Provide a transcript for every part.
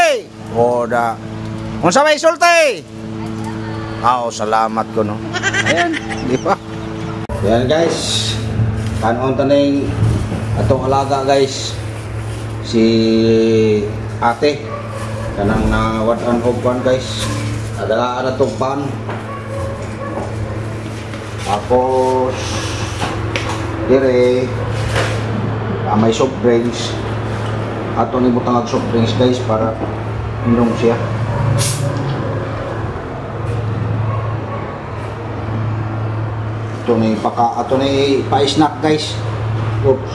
Hey! Oda. Unsa may sulti? Salamat ko no. Ayan, di ba? Ayan guys. Kanon taning atong alaga guys. Si ate kanang nawad-an og pan guys. Adalaan na tong pan. Tapos dire may soft drinks. Ato ni butang soft drinks guys para inom siya. Ato ni pa-snack guys. Oops.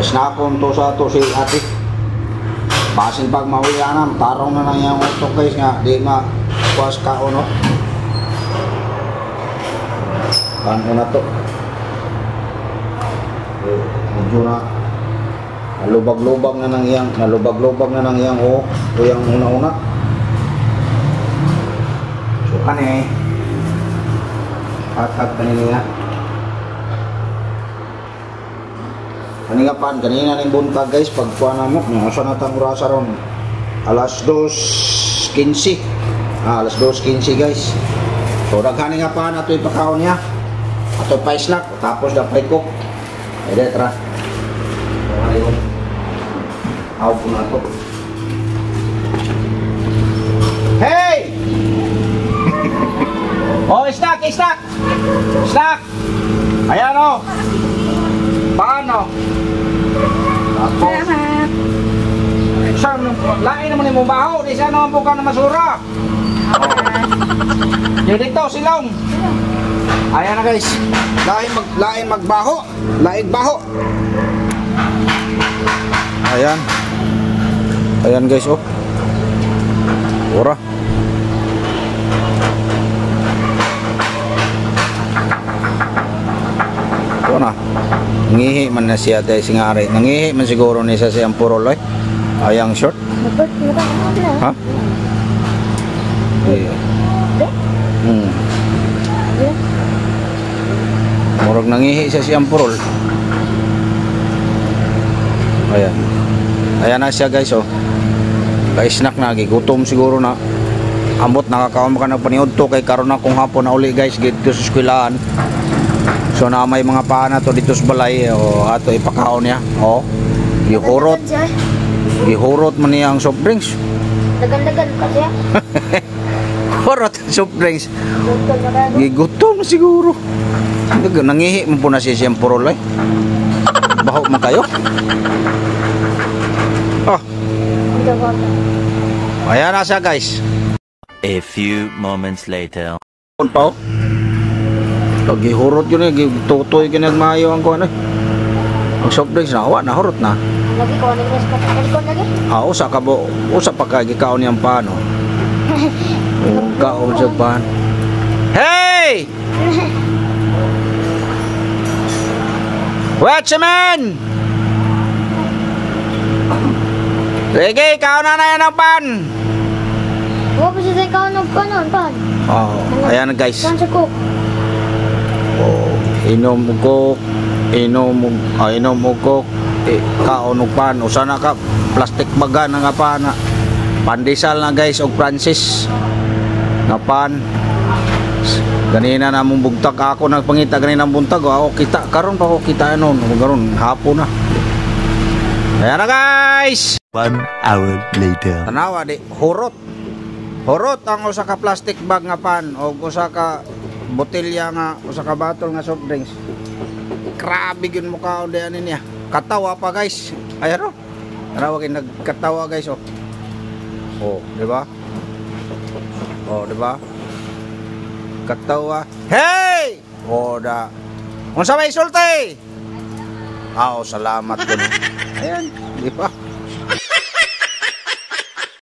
Snack on to sa to si ate. Basin pag mawiyanan, tarong na nang yung utok guys nga di ma-kuas ka o no. Kano na to. Medyo na nalubag-lubag na nang iyang o yung una-una. So kani at kanina kanina ning buntag guys pagkuha na mo asa na tang orasa ron alas 2:15 alas 2:15 guys. So daghan nga pan ato ipakaon niya ato pa snack tapos dapat cook ede tra ayun aw po na to. Hey! Oh, snack! Ayan o! Paano? Tapos lain naman yung baho, di siya naman buka na masura. Dito silong. Ayan na guys. Lain magbaho. Laig baho. Ayan guys oh. Ora. Ito na. Nangihi man na siya tayo singari. Nangihi man siguro ni sa siyang purol eh. Ayang short. Ha? Murag nangihi sa siyang purol. Ayan na siya guys oh. Ka-snack na, gutom siguro na. Ambot nakakaon ka ng paniod to kay karon na kung hapon na uli guys dito sa eskwelahan. So na may mga paana to dito sa balay o ato ipakaon niya. Oh. Gihurot man niya ang soft drinks. Dagan-dagan pa siya. Hurot soft drinks. Gigutom siguro. Nangihi mo po na siya siyang purol eh. Baho man kayo. Ayan na siya guys. A few moments later. Pa oh. Gihurot yun eh. Tutoy kinagmayo ang kuhan eh. Ang soft drinks na awa na hurot na. Lagi ko ni mas patikon lagi. Usa ka bo. Usa pa ka gikaon niyang paano. Kaon sa pan. Hey! Watchman! Sige, kaon na yan ang pan. Huwag pa siya ikaw ng kanon, pan. Ayan guys. Kan sa cook. Inom mo cook. Kaon og pan. Usa na ka plastic baga na nga pan. Pandesal na guys og Francis. Nga pan. Ganina na mong bugtag ako nagpangita ganina ang buntag. Kita karon pa ko kita noon. Karon hapon na. Ayan na guys. 1 hour later. Tanawa di hurot. Hurot ang usa ka plastic bag nga pan o usa ka botelya nga usa ka bottle nga soft drinks. Grabe gyud mo kaon di ani niya. Katawa pa guys. Ayan ro. Tanawa kay nagkatawa guys oh. Di ba? Di ba? Katawa. Hey! Da. Unsa may sulti? Salamat ko no. Ayan, di ba?